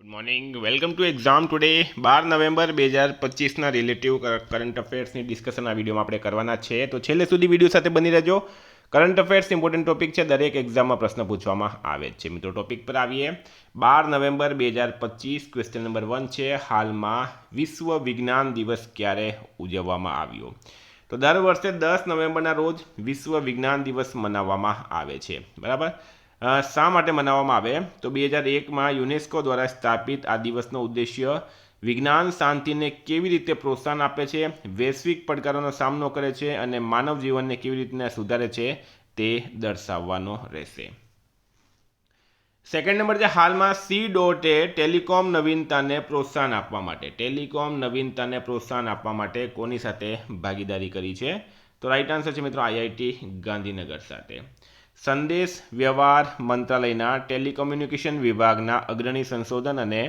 Good morning, welcome to exam today. 12 November 2025ના relative current અફેર્સની discussion આ વિડીયોમાં આપણે કરવાના છે. તો છેલ્લે સુધી વિડીયો સાથે બની રહેજો. કરંટ અફેર્સ ઇમ્પોર્ટન્ટ ટોપિક છે, દરેક એક્ઝામમાં પ્રશ્ન પૂછવામાં આવે છે. મિત્રો ટોપિક પર આવીએ. 12 નવેમ્બર 2025 ક્વેશ્ચન નંબર 1 છે, હાલમાં વિશ્વ વિજ્ઞાન દિવસ ક્યારે ઉજવવામાં આવ્યો? તો દર વર્ષે 10 નવેમ્બરના રોજ વિશ્વ વિજ્ઞાન દિવસ મનાવવામાં આવે છે. બરાબર. શા માટે મનાવવામાં આવે? તો 2001માં યુનેસ્કો દ્વારા સ્થાપિત આ દિવસનો ઉદ્દેશ્ય વિજ્ઞાન શાંતિને કેવી રીતે પ્રોત્સાહન આપે છે, વૈશ્વિક પડકારોનો સામનો કરે છે અને માનવ જીવનને કેવી રીતે સુધારે છે તે દર્શાવવાનો રહેશે. સેકન્ડ નંબર છે, હાલમાં સી.એ ટેલિકોમ નવીનતાને પ્રોત્સાહન આપવા માટે કોની સાથે ભાગીદારી કરી છે? તો રાઈટ આન્સર છે મિત્રો આઈઆઈટી ગાંધીનગર સાથે. સંદેશ વ્યવહાર મંત્રાલયના ટેલિકોમ્યુનિકેશન વિભાગના અગ્રણી સંશોધન અને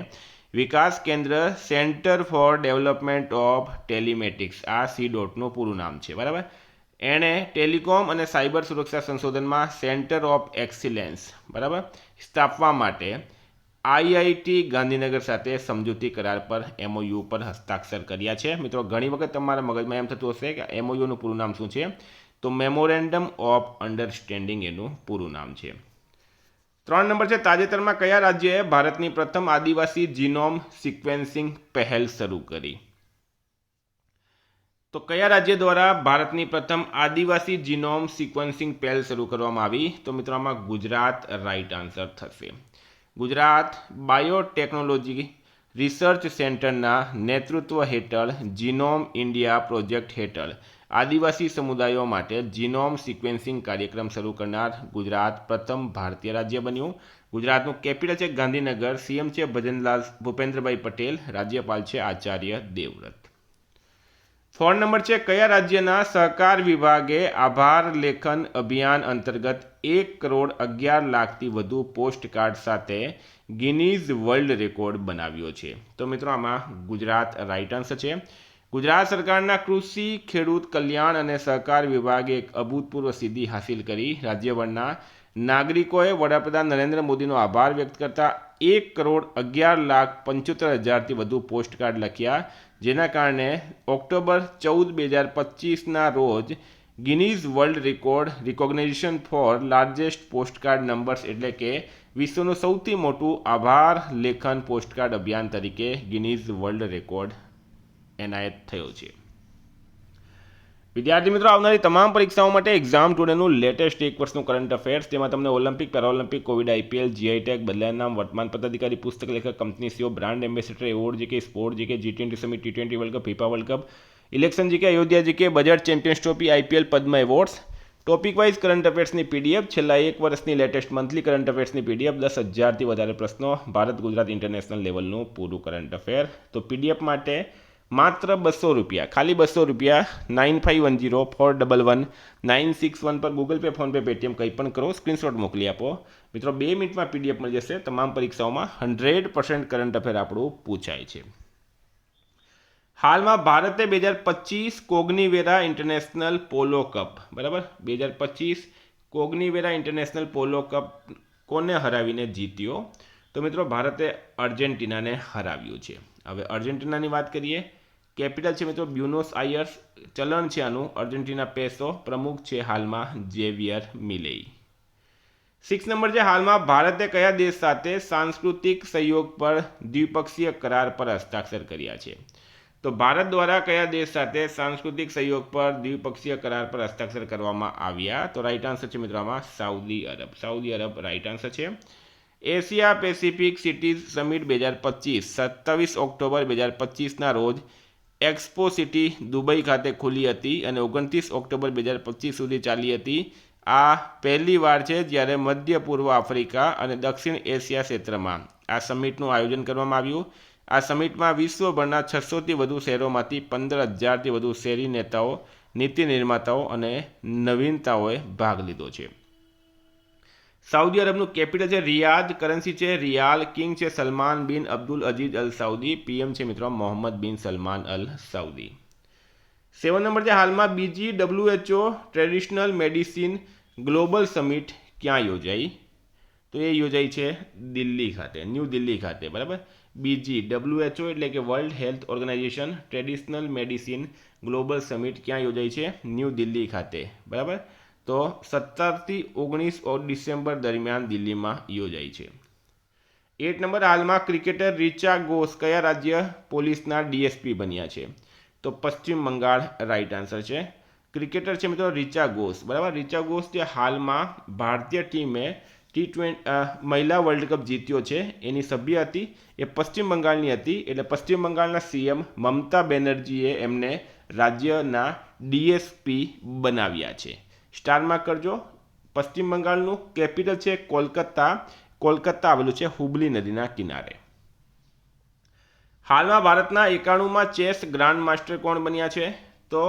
વિકાસ કેન્દ્ર સેન્ટર ફોર ડેવલપમેન્ટ ઓફ ટેલિમેટિક્સ, આ સી.નું પૂરું નામ છે. બરાબર. એણે ટેલિકોમ અને સાયબર સુરક્ષા સંશોધનમાં સેન્ટર ઓફ એક્સિલન્સ બરાબર સ્થાપવા માટે આઈઆઈટી ગાંધીનગર સાથે સમજૂતી કરાર પર એમઓયુ પર હસ્તાક્ષર કર્યા છે. મિત્રો ઘણી વખત તમારા મગજમાં એમ થતું હશે કે એમઓયુનું પૂરું નામ શું છે? તો મેમોરેન્ડમ ઓફ અન્ડરસ્ટેન્ડિંગ એનું પૂરું નામ છે. 3 નંબર છે, તાજેતરમાં કયા રાજ્યએ ભારતની પ્રથમ આદિવાસી જીનોમ સિક્વેન્સિંગ પહેલ શરૂ કરી? તો કયા રાજ્ય દ્વારા ભારતની પ્રથમ આદિવાસી જીનોમ સિક્વન્સિંગ પહેલ શરૂ કરવામાં આવી? તો મિત્રો આમાં ગુજરાત રાઈટ આન્સર થશે. ગુજરાત બાયોટેકનોલોજી રિસર્ચ સેન્ટરના નેતૃત્વ હેઠળ જીનોમ ઇન્ડિયા પ્રોજેક્ટ હેઠળ આદિવાસી સમુદાયો માટે જીનોમ સિક્વેન્સિંગ કાર્યક્રમ શરૂ કરનાર ગુજરાત પ્રથમ ભારતીય રાજ્ય બન્યું. ગુજરાતનું કેપિટલ છે ગાંધીનગર, સીએમ છે ભૂપેન્દ્રભાઈ પટેલ, રાજ્યપાલ છે આચાર્ય દેવવ્રત. 4 નંબર છે, કયા રાજ્યના સહકાર વિભાગે આભાર લેખન અભિયાન અંતર્ગત 1,11,00,000થી વધુ પોસ્ટ કાર્ડ સાથે ગિનીઝ વર્લ્ડ રેકોર્ડ બનાવ્યો છે? તો મિત્રો આમાં ગુજરાત રાઈટ આન્સર છે. ગુજરાત સરકારના કૃષિ ખેડૂત કલ્યાણ અને સહકાર વિભાગે એક અભૂતપૂર્વ સિદ્ધિ હાંસિલ કરી. રાજ્યભરના નાગરિકોએ વડાપ્રધાન નરેન્દ્ર મોદીનો આભાર વ્યક્ત કરતા 1,11,75,000થી વધુ પોસ્ટ કાર્ડ લખ્યા, જેના કારણે ઓક્ટોબર 14, 2025ના રોજ Guinness world record recognition for largest postcard numbers એટલે કે વિશ્વનું સૌથી મોટું આભાર લેખન પોસ્ટકાર્ડ અભિયાન તરીકે ગિનીઝ વર્લ્ડ રેકોર્ડ એનાયત થયો છે. વિદ્યાર્થી મિત્રો, આવનારી તમામ પરીક્ષાઓ માટે એક્ઝામ ટુડેનું લેટેસ્ટ એક વર્ષનું કરંટ અફેર્સ, તેમાં તમને Olympic, Paralympic, Covid, IPL, GI tag, બદલાયા નામ, વર્તમાન પદાધિકારી, પુસ્તક લેખક, company CEO, brand ambassador, award GK, sport GK, G20 summit, T20 World Cup, FIFA World Cup, election GK, Ayodhya GK, budget, Champions Trophy, IPL, Padma awards, topic wise current અફેર્સની PDF, છેલ્લા એક વર્ષની લેટેસ્ટ મંથલી કરંટ અફેર્સની PDF, 10,000થી વધારે પ્રશ્નો, Bharat Gujarat international લેવલનું પૂરું current affair. તો પીડીએફ માટે માત્ર 200 રૂપિયા, ખાલી 200 રૂપિયા 9510411961 પર ગૂગલ પે, ફોનપે, પેટીએમ કંઈ પણ કરો, સ્ક્રીનશોટ મોકલી આપો. મિત્રો 2 મિનિટમાં પીડીએફ મળી જશે. તમામ પરીક્ષાઓમાં 100% કરંટ અફેર આપણું પૂછાય છે. હાલમાં ભારતે 2025 કોગ્નિવેરા ઇન્ટરનેશનલ પોલો કપ બરાબર 2025 કોગ્નિવેરા ઇન્ટરનેશનલ પોલો કપ કોને હરાવીને જીત્યો? તો મિત્રો ભારતે અર્જેન્ટિનાને હરાવ્યું છે. હવે અર્જેન્ટિનાની વાત કરીએ. કેપિટલ છે મિત્રો બ્યુનોસ આયર્સ, ચલણ છે આનું અર્જેન્ટિના પેસો, પ્રમુખ છે હાલમાં ઝેવિયર મિલેઈ. 6 નંબર છે, હાલમાં ભારતે કયા દેશ સાથે સાંસ્કૃતિક સહયોગ પર દ્વિપક્ષીય કરાર પર હસ્તાક્ષર કર્યા છે? તો ભારત દ્વારા કયા દેશ સાથે સાંસ્કૃતિક સહયોગ પર દ્વિપક્ષીય કરાર પર હસ્તાક્ષર કરવામાં આવ્યા? તો રાઈટ આન્સર છે મિત્રો આમાં Saudi Arab. Saudi Arab right answer છે. Asia Pacific cities summit 2025 27 October 2025ના રોજ એક્સપો સિટી દુબઈ ખાતે ખુલી હતી અને 29 ઓક્ટોબર 2025 સુધી ચાલી હતી. આ પહેલી વાર છે જ્યારે મધ્ય પૂર્વ આફ્રિકા અને દક્ષિણ એશિયા ક્ષેત્રમાં આ સમિટનું આયોજન કરવામાં આવ્યું. આ સમિટમાં વિશ્વભરના 600થી વધુ શહેરોમાંથી 15,000થી વધુ શહેરી નેતાઓ, નીતિ નિર્માતાઓ અને નવીનતાઓએ ભાગ લીધો છે. સાઉદી અરબનું કેપિટલ છે રિયાદ, કરન્સી છે રિયાલ, કિંગ છે સલમાન બિન અબ્દુલ અજીઝ અલ સાઉદી, પીએમ છે મિત્રો મોહમ્મદ બિન સલમાન અલ સાઉદી. 7 નંબર છે, હાલમાં બીજી WHO traditional medicine global summit ક્યાં યોજાઈ? તો એ યોજાઈ છે દિલ્હી ખાતે, ન્યૂ દિલ્હી ખાતે, બરાબર. બીજી WHO એટલે કે World Health Organization traditional medicine global summit ક્યાં યોજાઈ છે? ન્યૂ દિલ્હી ખાતે, બરાબર. તો 17થી 19 ડિસેમ્બર દરમિયાન દિલ્હીમાં યોજાઈ છે. 8 નંબર, હાલમાં ક્રિકેટર રિચા ઘોષ કયા રાજ્ય પોલીસના DSP બન્યા છે? તો પશ્ચિમ બંગાળ રાઈટ આન્સર છે. ક્રિકેટર છે મિત્રો રિચા ઘોષ, બરાબર. રિચા ઘોષ જે હાલમાં ભારતીય ટીમે મહિલા વર્લ્ડ કપ જીત્યો છે એની સભ્ય હતી, એ પશ્ચિમ બંગાળની હતી. એટલે પશ્ચિમ બંગાળના CM મમતા બેનર્જીએ એમને રાજ્યના DSP બનાવ્યા છે. સ્ટારમાં કરજો. પશ્ચિમ બંગાળનું કેપિટલ છે કોલકાતા. કોલકાતા આવેલું છે હુબલી નદીના કિનારે. હાલમાં ભારતના 91માં ચેસ ગ્રાન્ડ માસ્ટર કોણ બન્યા છે? તો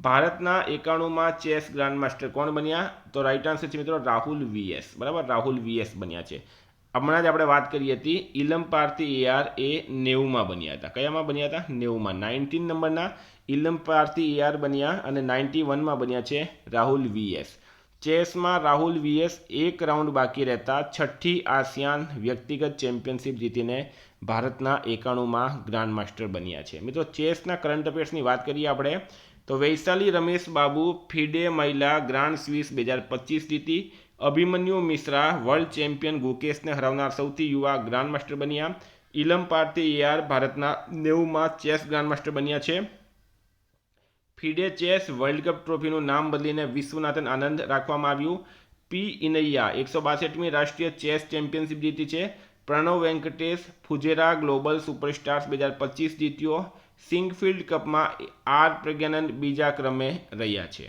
ભારતના 91માં ચેસ ગ્રાન્ડ માસ્ટર કોણ બન્યા? તો રાઈટ આન્સર છે મિત્રો રાહુલ VS, બરાબર. રાહુલ VS બન્યા છે. હમણાં જ આપણે વાત કરી હતી ઇલમપાર્થી AR એ 90માં બન્યા હતા. કયામાં બન્યા હતા? 90માં. 19 નંબરના ઇલમપાર્થી AR બન્યા અને 91માં બન્યા છે રાહુલ VS. ચેસમાં રાહુલ VS એક રાઉન્ડ બાકી રહેતા છઠ્ઠી આસિયાન વ્યક્તિગત ચેમ્પિયનશિપ જીતીને ભારતના 91માં ગ્રાન્ડ માસ્ટર બન્યા છે. મિત્રો ચેસના કરંટ અફેર્સની વાત કરીએ આપણે તો વૈશાલી રમેશ બાબુ ફિડે મહિલા ગ્રાન્ડ સ્વિસ 2025 જીતી. અભિમન્યુ મિશ્રા વર્લ્ડ ચેમ્પિયન ગુકેશને હરાવનાર સૌથી યુવા ગ્રાન્ડ માસ્ટર બન્યા. ઇલમપાર્થી AR ભારતના 90માં ચેસ ગ્રાન્ડ માસ્ટર બન્યા છે. ફિડે ચેસ વર્લ્ડ કપ ટ્રોફીનું નામ બદલીને વિશ્વનાથન આનંદ રાખવામાં આવ્યું. P. ઇનૈયા 162મી રાષ્ટ્રીય ચેસ ચેમ્પિયનશિપ જીતી છે. પ્રણવ વેંકટેશ ફુજેરા ગ્લોબલ સુપરસ્ટાર્સ 2025 જીત્યો. સિંગફિલ્ડ કપમાં R. પ્રજ્ઞાનંદ બીજા ક્રમે રહ્યા છે.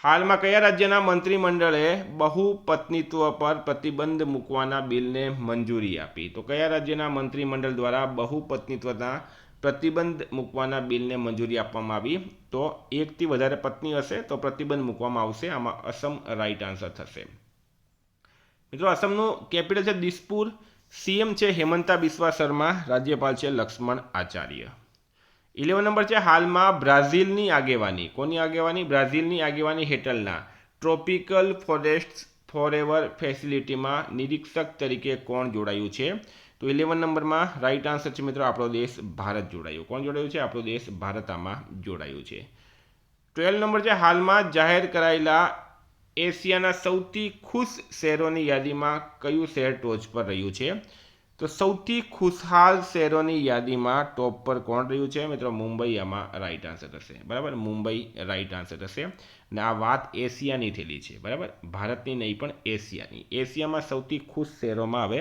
હાલમાં કયા રાજ્યના મંત્રીમંડળે બહુપત્નીત્વ પર પ્રતિબંધ મૂકવાના બિલને મંજૂરી આપી? તો કયા રાજ્યના મંત્રીમંડળ દ્વારા બહુપત્નીત્વના પ્રતિબંધ મૂકવાના બિલને મંજૂરી આપવામાં આવી? તો એકથી વધારે પત્ની હશે તો પ્રતિબંધ મૂકવામાં આવશે. આમાં અસમ રાઈટ આન્સર થશે. મિત્રો અસમનું કેપિટલ છે દિસપુર. CM છે હેમંતા બિસ્વા શર્મા. રાજ્યપાલ છે લક્ષ્મણ આચાર્ય. 11 નંબર છે હાલમાં બ્રાઝિલની આગેવાની, કોની આગેવાની? બ્રાઝિલની આગેવાની હેઠળના ટ્રોપિકલ ફોરેસ્ટ્સ ફોરએવર ફેસિલિટીમાં નિરીક્ષક તરીકે કોણ જોડાયું છે? તો 11 નંબરમાં રાઈટ આન્સર છે મિત્રો આપણો દેશ ભારત જોડાયું. કોણ જોડાયું છે? આપણો દેશ ભારત આમાં જોડાયું છે. 12 નંબર છે હાલમાં જાહેર કરાયેલા એશિયાના સૌથી ખુશ શહેરોની યાદીમાં કયું શહેર ટોચ પર રહ્યું છે? તો સૌથી ખુશહાલ શહેરોની યાદીમાં ટોપ પર કોણ રહ્યું છે? મિત્રો મુંબઈ આમાં રાઈટ આન્સર થશે, બરાબર. મુંબઈ રાઈટ આન્સર થશે. અને આ વાત એશિયાની થયેલી છે, બરાબર. ભારતની નહીં પણ એશિયાની. એશિયામાં સૌથી ખુશ શહેરોમાં હવે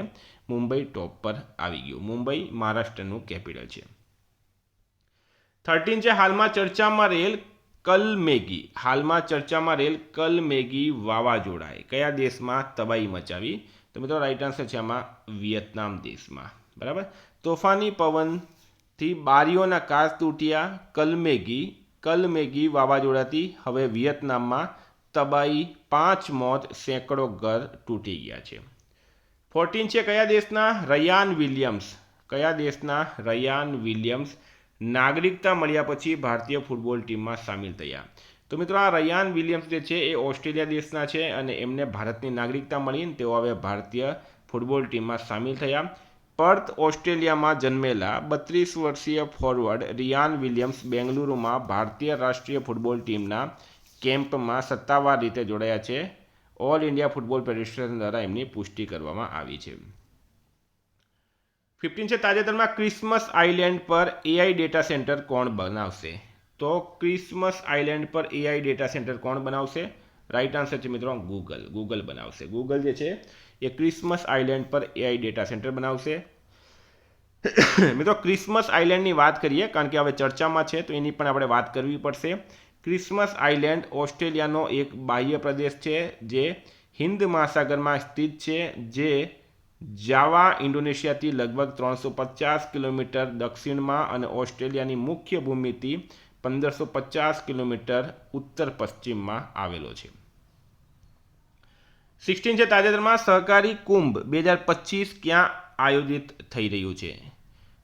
મુંબઈ ટોપ પર આવી ગયું. મુંબઈ મહારાષ્ટ્રનું કેપિટલ છે. 13 છે હાલમાં ચર્ચામાં રહેલ કલમેગી. હાલમાં ચર્ચામાં રહેલ કલમેગી વાવાઝોડાએ કયા દેશમાં તબાહી મચાવી? તો મિત્રો રાઈટ આન્સર છે આમાં વિયેતનામ દેશમાં, બરાબર. તોફાની પવનથી બારીઓના કાચ તૂટ્યા. કલમેગી વાવાઝોડાથી હવે વિયેતનામમાં તબાહી, 5 મોત, સેંકડો ઘર તૂટી ગયા છે. 14 છે કયા દેશના રયાન વિલિયમ્સ નાગરિકતા મળ્યા પછી ભારતીય ફૂટબોલ ટીમમાં સામેલ થયા? તો મિત્રો આ રયાન વિલિયમ્સ જે છે એ ઓસ્ટ્રેલિયા દેશના છે અને એમને ભારતની નાગરિકતા મળીને તેઓ હવે ભારતીય ફૂટબોલ ટીમમાં સામેલ થયા. પર્થ ઓસ્ટ્રેલિયામાં જન્મેલા 32 વર્ષીય ફોરવર્ડ રિયાન વિલિયમ્સ બેંગલુરુમાં ભારતીય રાષ્ટ્રીય ફૂટબોલ ટીમના કેમ્પમાં સત્તાવાર રીતે જોડાયા છે. ઓલ ઇન્ડિયા ફૂટબોલ ફેડરેશન દ્વારા એમની પુષ્ટિ કરવામાં આવી છે. 15 છે તાજેતરમાં ક્રિસમસ આઇલેન્ડ પર AI ડેટા સેન્ટર કોણ બનાવશે? તો ક્રિસમસ આઇલેન્ડ પર AI ડેટા સેન્ટર કોણ બનાવશે? રાઈટ આન્સર છે મિત્રો ગૂગલ બનાવશે. ગૂગલ જે છે એ ક્રિસમસ આઇલેન્ડ પર AI ડેટા સેન્ટર બનાવશે. મિત્રો ક્રિસમસ આઇલેન્ડની વાત કરીએ કારણ કે હવે ચર્ચામાં છે તો એની પણ આપણે વાત કરવી પડશે. ક્રિસમસ આઇલેન્ડ ઓસ્ટ્રેલિયાનો એક બાહ્ય પ્રદેશ છે જે હિન્દ મહાસાગરમાં સ્થિત છે, જે જાવા ઇન્ડોનેશિયાથી લગભગ 350 કિલોમીટર દક્ષિણમાં અને ઓસ્ટ્રેલિયાની મુખ્ય ભૂમિથી 1550 કિલોમીટર ઉત્તર પશ્ચિમમાં આવેલો છે. 16 છે તાજેતરમાં સહકારી કુંભ 2025 ક્યાં આયોજિત થઈ રહ્યું છે?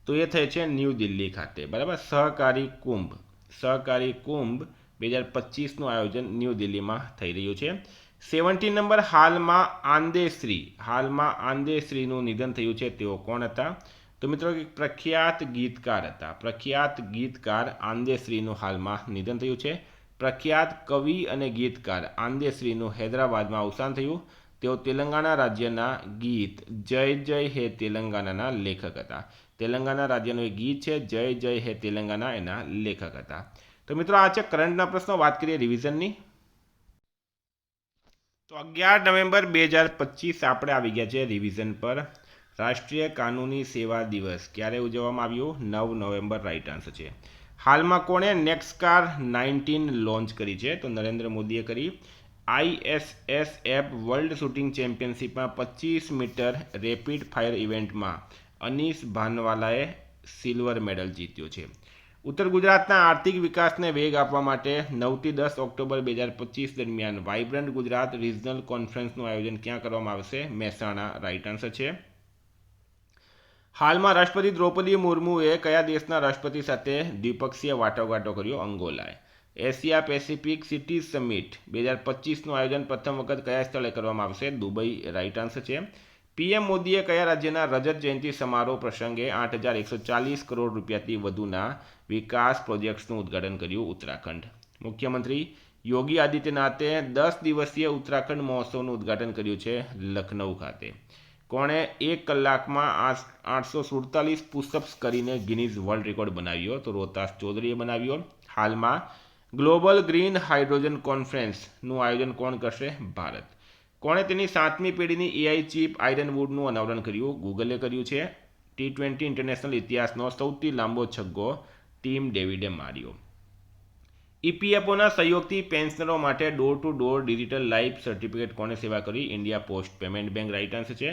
તો એ થાય છે ન્યૂ દિલ્હી ખાતે, બરાબર. સહકારી કુંભ 2025નું આયોજન ન્યૂ દિલ્હીમાં થઈ રહ્યું છે. 17 નંબર, હાલમાં આંદેશ્રીનું નિધન થયું છે. તેઓ કોણ હતા? તો મિત્રો પ્રખ્યાત ગીતકાર આંદેશ્રીનું હાલમાં નિધન થયું છે. પ્રખ્યાત કવિ અને ગીતકાર આંદેશ્રીનું હૈદરાબાદમાં અવસાન થયું. તેઓ તેલંગાણા રાજ્યના ગીત જય જય હે તેલંગાનાના લેખક હતા. તેલંગાણા રાજ્યનું એક ગીત છે જય જય હે તેલંગાના, એના લેખક હતા. તો મિત્રો આ છે કરંટના પ્રશ્નો. વાત કરીએ રિવિઝનની. તો 11 નવેમ્બર 2025 આપણે આવી ગયા છે રિવિઝન પર. રાષ્ટ્રીય કાનૂની સેવા દિવસ ક્યારે ઉજવવામાં આવ્યો? 9 નવેમ્બર રાઈટ આન્સર છે. હાલમાં કોણે નેક્સકાર 19 લોન્ચ કરી છે? તો નરેન્દ્ર મોદીએ કરી. ISSF વર્લ્ડ શૂટિંગ ચેમ્પિયનશિપમાં 25 મીટર રેપિડ ફાયર ઇવેન્ટમાં અનીસ ભાનવાલાએ સિલ્વર મેડલ જીત્યો છે. ઉત્તર ગુજરાતના આર્થિક વિકાસને વેગ આપવા માટે 9 થી 10 ઓક્ટોબર 2025 દરમિયાન વાઇબ્રન્ટ ગુજરાત રિજનલ કોન્ફરન્સનું આયોજન ક્યાં કરવામાં આવશે? મહેસાણા રાઈટ આન્સર છે. હાલમાં રાષ્ટ્રપતિ દ્રૌપદી મુર્મુએ કયા દેશના રાષ્ટ્રપતિ સાથે દ્વિપક્ષીય વાટાઘાટો કર્યો? અંગોલાએ. એશિયા પેસિફિક સિટીઝ સમિટ 2025નું આયોજન પ્રથમ વખત કયા સ્થળે કરવામાં આવશે? દુબઈ રાઈટ આન્સર છે. પીએમ મોદીએ કયા રાજ્યના રજત જયંતિ સમારોહ પ્રસંગે 8,140 કરોડ રૂપિયાથી વધુના વિકાસ પ્રોજેક્ટ્સનું ઉદ્ઘાટન કર્યું? ઉત્તરાખંડ. મુખ્યમંત્રી યોગી આદિત્યનાથે 10 દિવસીય ઉત્તરાખંડ મહોત્સવનું ઉદ્ઘાટન કર્યું છે લખનઉ ખાતે. કોણે 1 કલાકમાં 847 પુશઅપ્સ કરીને ગિનીઝ વર્લ્ડ રેકોર્ડ બનાવ્યો? તો રોહતાસ ચૌધરીએ બનાવ્યો. હાલમાં ગ્લોબલ ગ્રીન હાઇડ્રોજન કોન્ફરન્સનું આયોજન કોણ કરશે? ભારત. કોણે તેની 7મી પેઢીની AI ચિપ આયરનવુડનું અનાવરણ કર્યું? ગૂગલે કર્યું છે. T20 ઇન્ટરનેશનલ ઇતિહાસનો સૌથી લાંબો છગ્ગો ટીમ ડેવિડે માર્યો. EPFOના સહયોગથી પેન્શનરો માટે door to door digital life certificate કોણે સેવા કરી? India post payment bank right answer છે.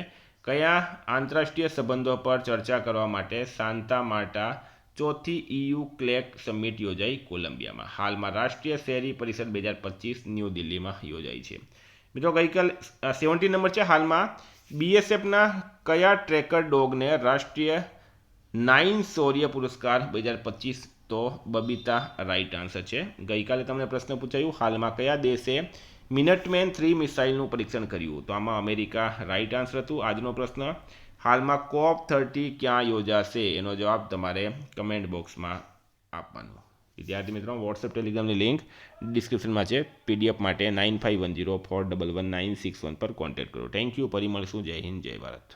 કયા આંતરરાષ્ટ્રીય સંબંધો પર ચર્ચા કરવા માટે Santa Marta 4th EU ક્લેક summit યોજાઈ? કોલંબિયામાં. હાલમાં રાષ્ટ્રીય શહેરી પરિષદ 2025 ન્યૂ દિલ્હીમાં યોજાઈ છે. મિત્રો ગઈકાલ 17 નંબર છે. હાલમાં BSFના કયા ટ્રેકર ડોગને રાષ્ટ્રીય 9 શૌર્ય પુરસ્કાર 2025? તો બબીતા રાઈટ આન્સર છે. ગઈકાલે તમને પ્રશ્ન પૂછાયું હાલમાં કયા દેશે મિનટમેન 3 મિસાઇલનું પરીક્ષણ કર્યું? તો આમાં અમેરિકા રાઈટ આન્સર હતું. આજનો પ્રશ્ન હાલમાં COP30 ક્યાં યોજાશે? એનો જવાબ તમારે કમેન્ટ બોક્સમાં આપવાનો. વિદ્યાર્થી મિત્રો વોટ્સએપ ટેલિગ્રામની લિંક ડિસ્ક્રિપ્શનમાં છે. PDF માટે 9510411961 પર કોન્ટેક્ટ કરો. Thank you. ફરી મળશું. જય હિન્દ, જય ભારત.